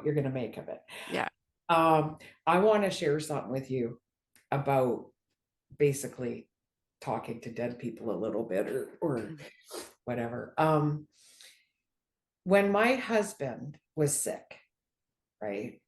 you're going to make of it. Yeah. I want to share something with you about basically talking to dead people a little bit or Mhm. whatever. When my husband was sick, right?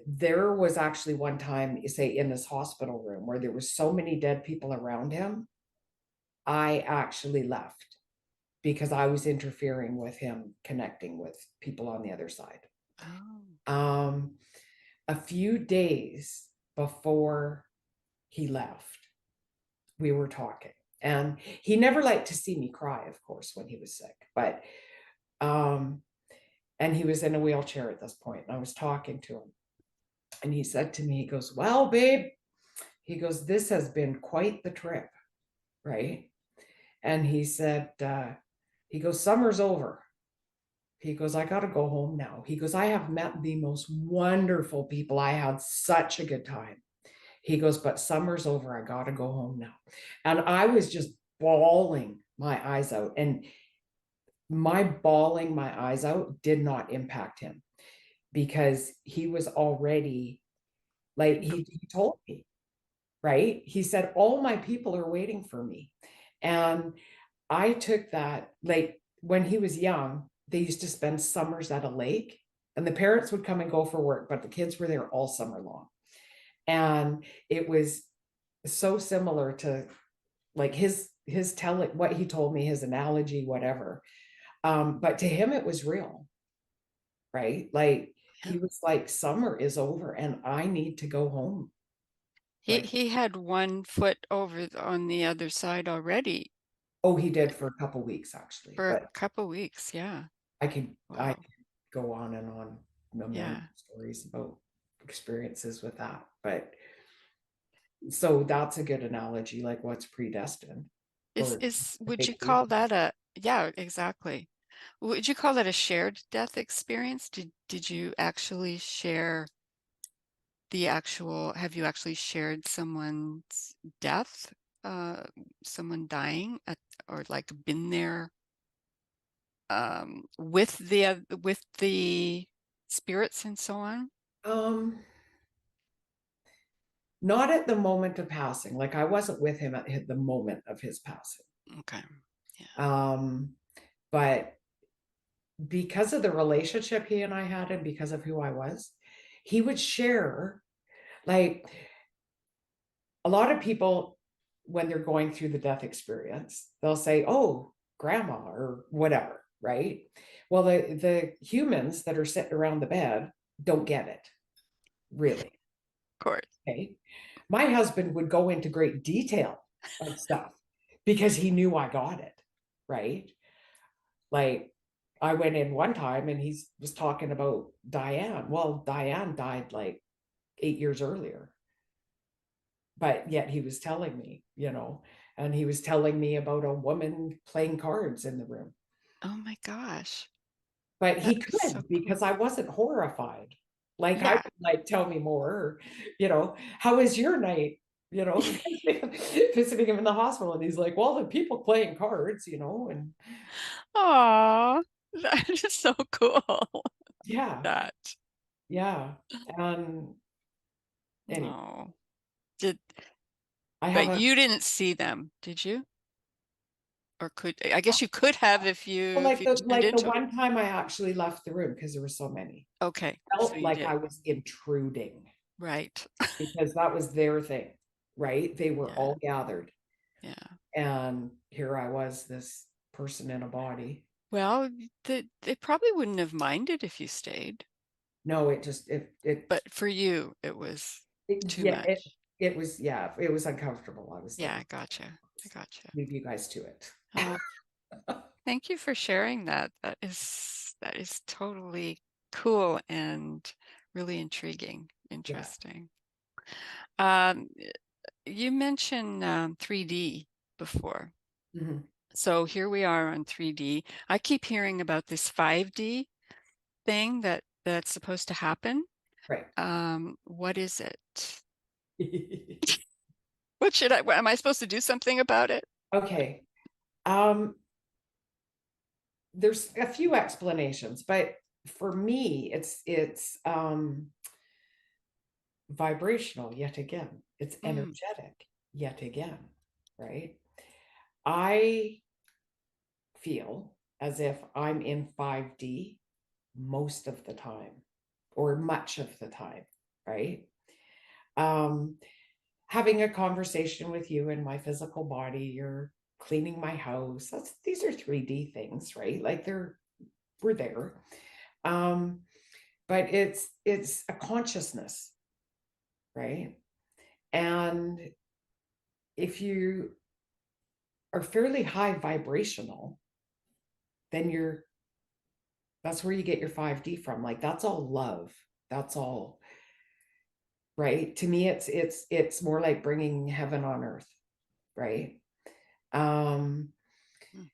There was actually one time, say, in this hospital room where there was so many dead people around him, I actually left because I was interfering with him connecting with people on the other side. Oh. Um, a few days before he left, we were talking, and he never liked to see me cry, of course, when he was sick, but um, and he was in a wheelchair at this point, and I was talking to him, and he said to me, he goes, "Well, babe," he goes, "this has been quite the trip," right? And he said, he goes, "Summer's over." He goes, "I got to go home now." He goes, "I have met the most wonderful people. I had such a good time." He goes, "But summer's over. I got to go home now." And I was just bawling my eyes out. And my bawling my eyes out did not impact him because he was already like, he told me, right? He said, "All my people are waiting for me." And I took that, like when he was young, they used to spend summers at a lake, and the parents would come and go for work, but the kids were there all summer long. And it was so similar to like his telling what he told me, his analogy, whatever. But to him it was real, right? Like Yeah. he was like, "Summer is over and I need to go home." Like, He had one foot over on the other side already oh, he did for a couple weeks actually, for a but couple weeks. Yeah. I Wow. could go on and on a million Yeah. stories about experiences with that. But so that's a good analogy, like what's predestined or Would you fate is. call that a, yeah, exactly. Would you call that a shared death experience? Did you actually share have you actually shared someone's death? Uh, Someone dying or like been there with the spirits and so on? Um, Not at the moment of passing. Like I wasn't with him at the moment of his passing. Okay. Yeah. Um, but because of the relationship he and I had, and because of who I was, he would share, like, a lot of people, when they're going through the death experience, they'll say, "Oh, grandma," or whatever, right? Well, the humans that are sitting around the bed don't get it, really. Of course. Okay. My husband would go into great detail of stuff because he knew I got it, right? Like I went in one time and he was talking about Diane. Well, Diane died like 8 years earlier, but yet he was telling me, and he was telling me about a woman playing cards in the room. Oh my gosh. But That he is so could cool. because I wasn't horrified. Like I Yeah. would like, "Tell me more," or, "How was your night?" Visiting him in the hospital. And he's like, "Well, the people playing cards, and Aw, that is so cool. yeah, That. yeah." And anyway, Oh. Did I have But a, you didn't see them, did you? Or I guess you could have well, if like you turned the into it. one time I actually left the room because there were so many. Okay, so Felt you like did. I was intruding Right. because that was their thing, right? They were Yeah. all gathered. Yeah. And here I was, this person in a body. Well, they probably wouldn't have minded if you stayed, No, it just but for you, it was too yeah, much. it was, yeah, it was uncomfortable. I was Yeah, like, I gotcha. I gotcha. leave you guys to it. Oh, thank you for sharing that. That is totally cool and really intriguing, Yeah. interesting. Um, you mentioned 3D before. Mhm. So here we are on 3D. I keep hearing about this 5D thing that's supposed to happen. Right. What is it? What should I, am I supposed to do something about it? Okay. Um, there's a few explanations, but for me, it's vibrational yet again. It's Mm, energetic yet again, right? I feel as if I'm in 5D most of the time or much of the time, right? Um, Having a conversation with you in my physical body, you're cleaning my house. These are 3D things, right? Like we're there. Um, but it's a consciousness, right? And if you are fairly high vibrational, then that's where you get your 5D from. Like that's all love. That's all right. To me, it's more like bringing heaven on earth, right? Um, mm.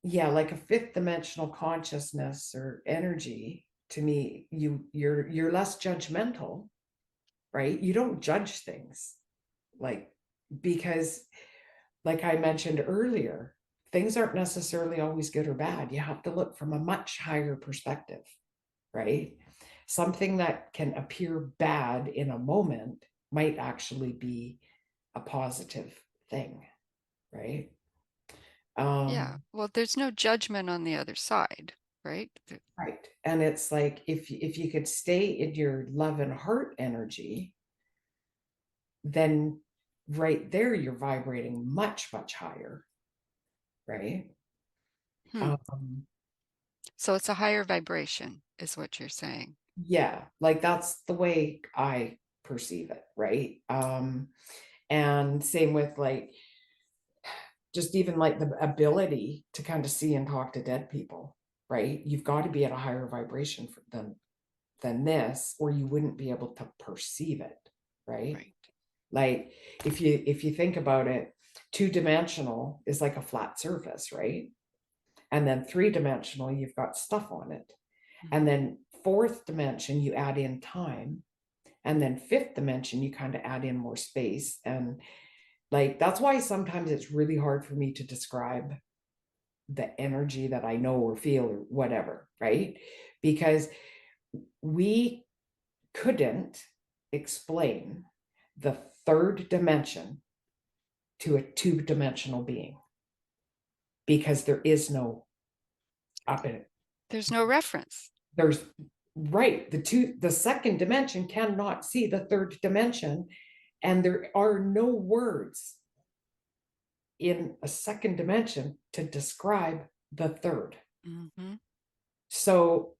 yeah, like a fifth dimensional consciousness or energy. To me, you're less judgmental, right? You don't judge things like because like I mentioned earlier, things aren't necessarily always good or bad. You have to look from a much higher perspective, right? Something that can appear bad in a moment might actually be a positive thing, right? Yeah. Um, Well, there's no judgment on the other side, right? right. And it's like if you could stay in your love and heart energy, then right there you're vibrating much, much higher, right? Hmm. Um, So it's a higher vibration, is what you're saying. yeah, like that's the way I perceive it, right? And same with like just even like the ability to kind of see and talk to dead people, right? You've got to be at a higher vibration than this, or you wouldn't be able to perceive it, right? Right. Like if you think about it, two-dimensional is like a flat surface, right? And then three-dimensional, you've got stuff on it. And Mhm. then fourth dimension, you add in time. And then fifth dimension, you kind of add in more space. And like that's why sometimes it's really hard for me to describe the energy that I know or feel or whatever, right? Because we couldn't explain the third dimension to a two-dimensional being because there is no up in it. There's no reference. There's right. The second dimension cannot see the third dimension, and there are no words in a second dimension to describe the third. Hmm. So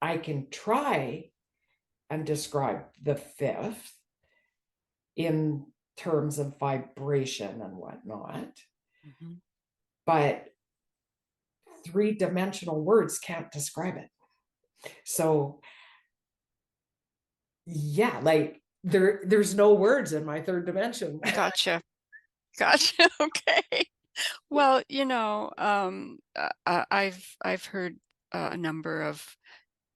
I can try and describe the fifth in terms of vibration and whatnot, Hmm. but three-dimensional words can't describe it. So yeah, like there's no words in my third dimension. Gotcha. Gotcha. Okay. Well, I've heard a number of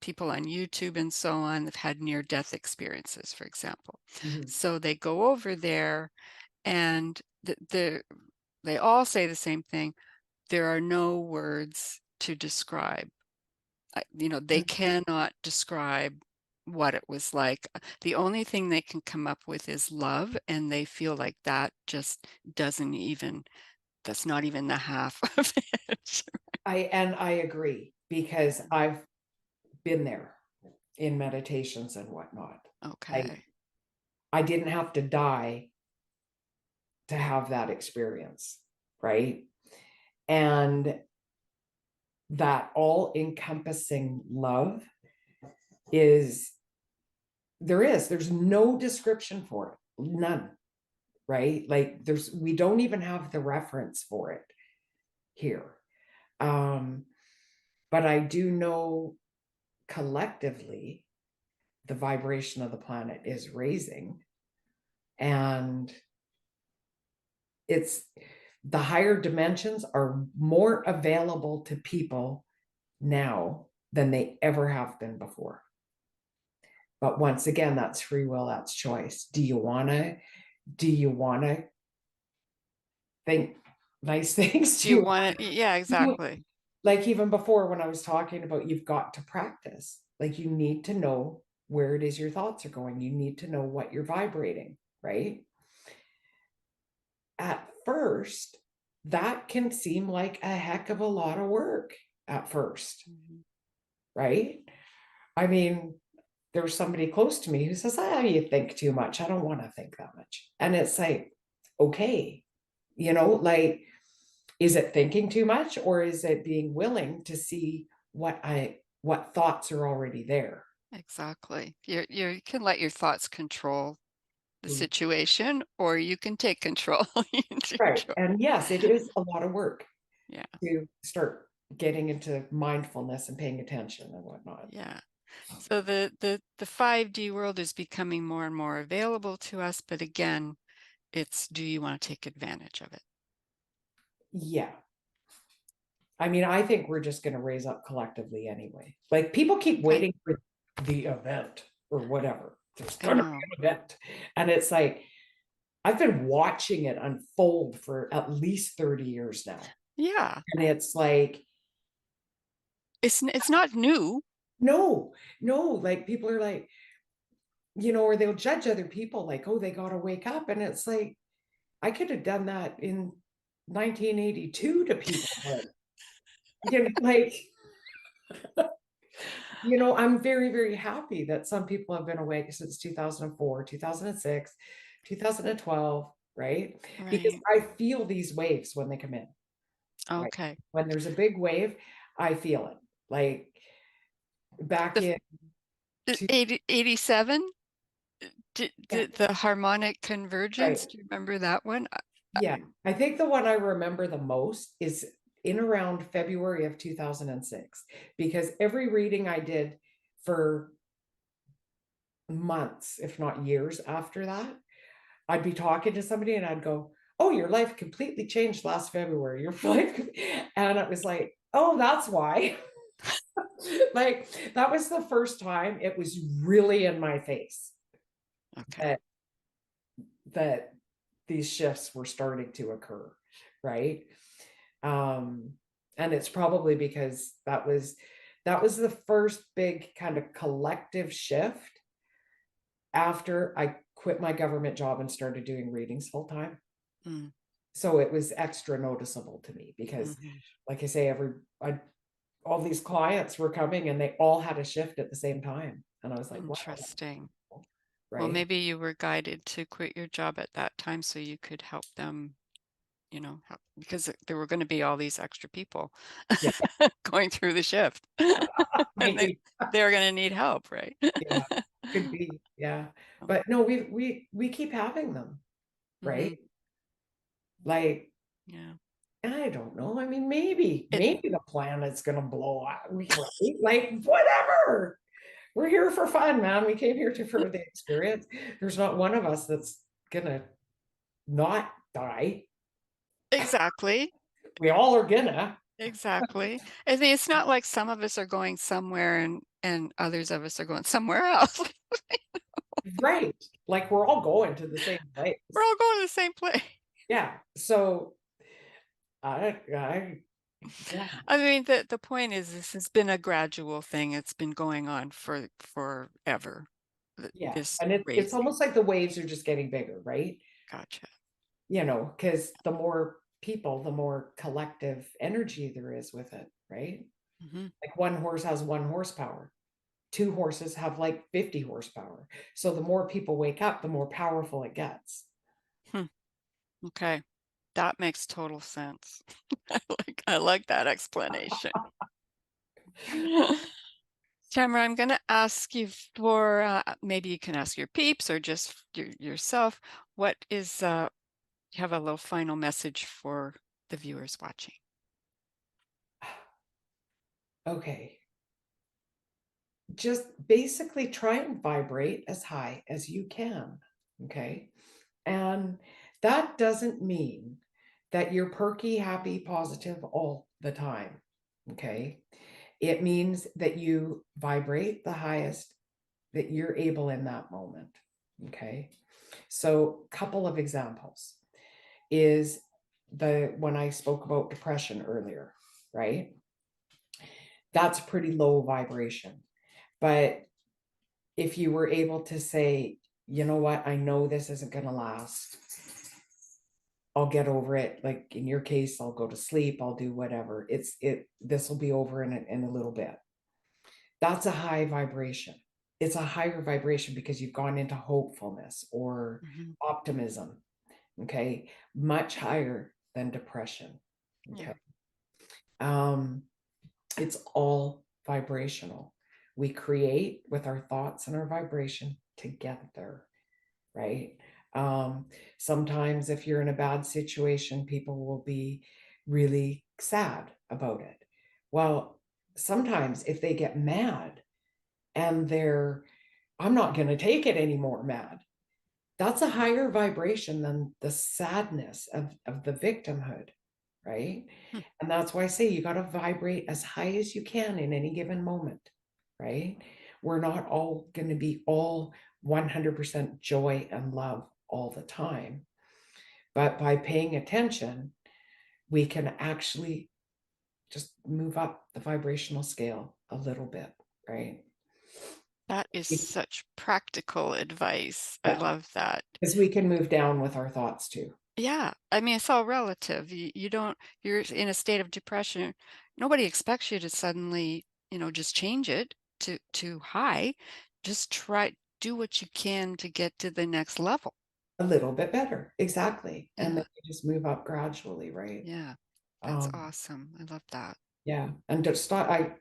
people on YouTube and so on that had near-death experiences, for example. Mhm. So they go over there, and they all say the same thing. There are no words to describe. They cannot describe what it was like. The only thing they can come up with is love, and they feel like that just doesn't even, that's not even the half of it. I agree because I've been there in meditations and whatnot. I Okay. I didn't have to die to have that experience, right? And that all encompassing love is there's no description for it, none, right? Like we don't even have the reference for it here. Um, but I do know collectively the vibration of the planet is raising, and it's the higher dimensions are more available to people now than they ever have been before. But once again, that's free will, that's choice. Do you want to think nice things? Do you want to? Yeah, exactly. like even before when I was talking about you've got to practice, like you need to know where it is your thoughts are going. You need to know what you're vibrating, right? At first, that can seem like a heck of a lot of work at first, Mhm. right? I mean, there's somebody close to me who says, "Ah, you think too much. I don't want to think that much." And it's like, okay, like, is it thinking too much or is it being willing to see what thoughts are already there? Exactly. You can let your thoughts control the Mm. situation, or you can take control. You can take Right. control. And yes, it is a lot of work Yeah, to start getting into mindfulness and paying attention and whatnot. yeah. So the 5D world is becoming more and more available to us, but again, it's do you want to take advantage of it? Yeah. I mean, I think we're just going to raise up collectively anyway. Like people keep Okay. waiting for the event or whatever. There's I going to be know. an event. And it's like, I've been watching it unfold for at least 30 years now. Yeah. And it's like, It's not new. no, no, like people are like, or they'll judge other people like, oh, they got to wake up. And it's like, I could have done that in 1982 to people, but, like, I'm very, very happy that some people have been awake since 2004, 2006, 2012, right? Because Right. I feel these waves when they come in, right? Okay. When there's a big wave, I feel it. Like back The in two, 87, yeah, did the harmonic convergence, right. do you remember that one? Yeah. I think the one I remember the most is in around February of 2006, because every reading I did for months, if not years after that, I'd be talking to somebody and I'd go, "Oh, your life completely changed last February. Your life," and it was like, "Oh, that's why." Like that was the first time it was really in my face Okay. that that these shifts were starting to occur, right? Um, and it's probably because that was the first big kind of collective shift after I quit my government job and started doing readings full time. Mm, So it was extra noticeable to me because, mhm. like I say, all these clients were coming and they all had a shift at the same time. And I was like, wow, Interesting. Well, right? maybe you were guided to quit your job at that time so you could help them, because there were going to be all these extra people Yeah, going through the shift, and they maybe. they were going to need help, right? Yeah, could be. Yeah. Oh, But no, we keep having them, right? mhm, Like, yeah. I don't know. I mean, maybe, It maybe the planet's gonna blow up. Right? Like, whatever. We're here for fun, man. We came here for the experience. There's not one of us that's gonna not die. exactly, We all are gonna. exactly. I mean, it's not like some of us are going somewhere and others of us are going somewhere else. Right. Like we're all going to the same We're place. all going to the same place. Yeah. So yeah, I mean, the point is this has been a gradual thing. It's been going on for forever. yeah. This And it's raising. almost like the waves are just getting bigger, right? Gotcha. Because the more people, the more collective energy there is with it, right? Hmm. Like one horse has 1 horsepower. Two horses have like 50 horsepower. So the more people wake up, the more powerful it gets. Hmm. Okay. That makes total sense. I like that explanation. Tamara, I'm going to ask you for maybe you can ask your peeps or just yourself. What is you have a little final message for the viewers watching? Okay. Just basically try and vibrate as high as you can. Okay. And that doesn't mean that you're perky, happy, positive all the time. Okay. It means that you vibrate the highest that you're able in that moment. Okay. So, couple of examples is the when I spoke about depression earlier, right? That's pretty low vibration. But if you were able to say, you know what, I know this isn't going to last. I'll get over it. Like in your case, I'll go to sleep. I'll do whatever. This will be over in a little bit. That's a high vibration. It's a higher vibration because you've gone into hopefulness or Mhm. optimism. Okay. Much higher than depression. Yeah. Okay. Um, it's all vibrational. We create with our thoughts and our vibration together, right? Um, Sometimes if you're in a bad situation, people will be really sad about it. Well, sometimes if they get mad and I'm not going to take it anymore, mad, that's a higher vibration than the sadness of the victimhood, right? Hmm. And that's why I say you got to vibrate as high as you can in any given moment, right? We're not all going to be all 100% joy and love all the time. But by paying attention, we can actually just move up the vibrational scale a little bit, right? That is such practical advice. I Yeah, love that. because we can move down with our thoughts too. Yeah, I mean, it's all relative. You don't, you're in a state of depression. Nobody expects you to suddenly, just change it to high. Just try, do what you can to get to the next level. A little bit better. Exactly. And then Yeah, you just move up gradually, right? yeah, that's Um, awesome. I love that. yeah. And to stop,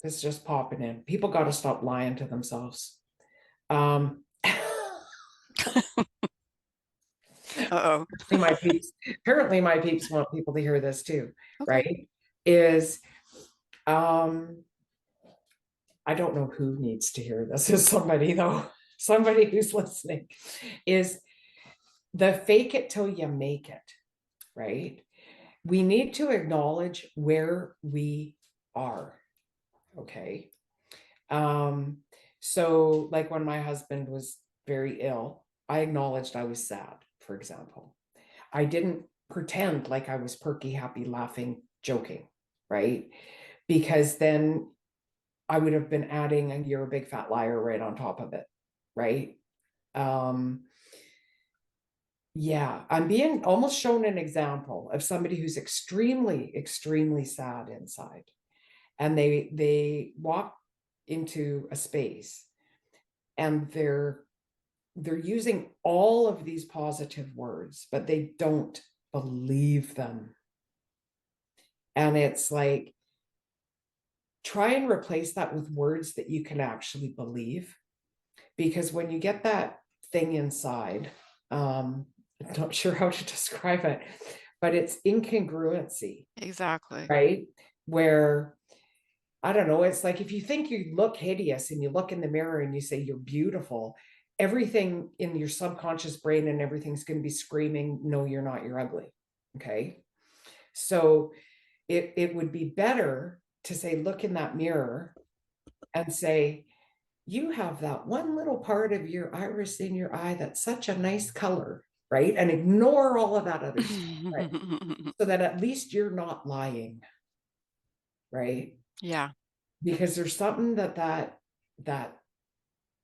it's just popping in. People got to stop lying to themselves. Um, Uh-oh. apparently my peeps want people to hear this too, Okay. right? Is, um, I don't know who needs to hear this. Is somebody though, somebody who's listening, is the fake it till you make it, right? We need to acknowledge where we are. Okay. Um, so like when my husband was very ill, I acknowledged I was sad, for example. I didn't pretend like I was perky, happy, laughing, joking, right? Because then I would have been adding a you're a big fat liar right on top of it, right? Um, yeah, I'm being almost shown an example of somebody who's extremely, extremely sad inside. And they walk into a space and they're using all of these positive words, but they don't believe them. And it's like, try and replace that with words that you can actually believe. Because when you get that thing inside, I'm not sure how to describe it, but it's incongruency, Exactly. right? Where I don't know, it's like if you think you look hideous and you look in the mirror and you say you're beautiful, everything in your subconscious brain and everything's going to be screaming, no, you're not, you're ugly. Okay. So it would be better to say, look in that mirror and say, you have that one little part of your iris in your eye that's such a nice color, right? And ignore all of that other stuff, right? So that at least you're not lying, right? Yeah, Because there's something that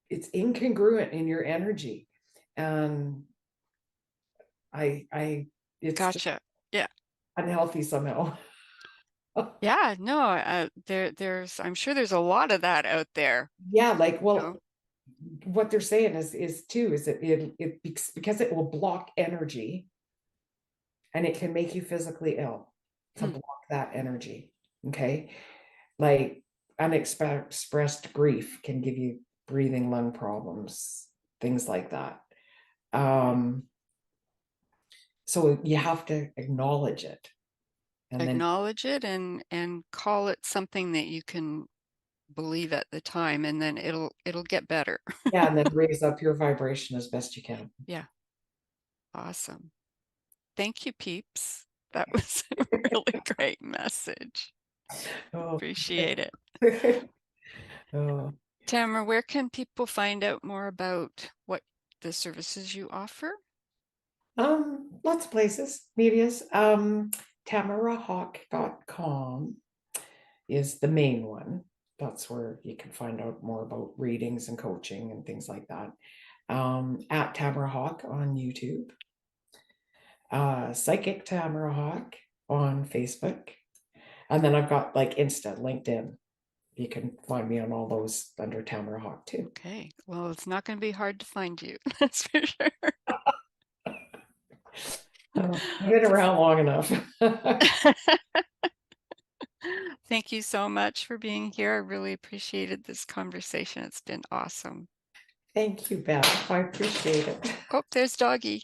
it's incongruent in your energy, and I it's just gotcha. Yeah. unhealthy somehow. Yeah, no, I'm sure there's a lot of that out there. Yeah, like, You know? well, what they're saying is too is that because it will block energy and it can make you physically ill to Hmm. block that energy. Okay. Like unexpressed grief can give you breathing, lung problems, things like that. Um, so you have to acknowledge it. And then, Acknowledge it and call it something that you can believe at the time, and then it'll get better. yeah, and then raise up your vibration as best you can. Yeah, awesome. Thank you, peeps. That was a really great message. Oh, Appreciate it. oh. Tamara, where can people find out more about what the services you offer? Lots of places, medias. Tamarahawk.com is the main one. That's where you can find out more about readings and coaching and things like that. At Tamara Hawk on YouTube. Psychic Tamara Hawk on Facebook. And then I've got like Insta, LinkedIn. You can find me on all those under Tamara Hawk too. Okay. Well, it's not going to be hard to find you. That's for sure. I've been around long enough. Thank you so much for being here. I really appreciated this conversation. It's been awesome. Thank you, Beth. I appreciate it. Oh, there's Doggy.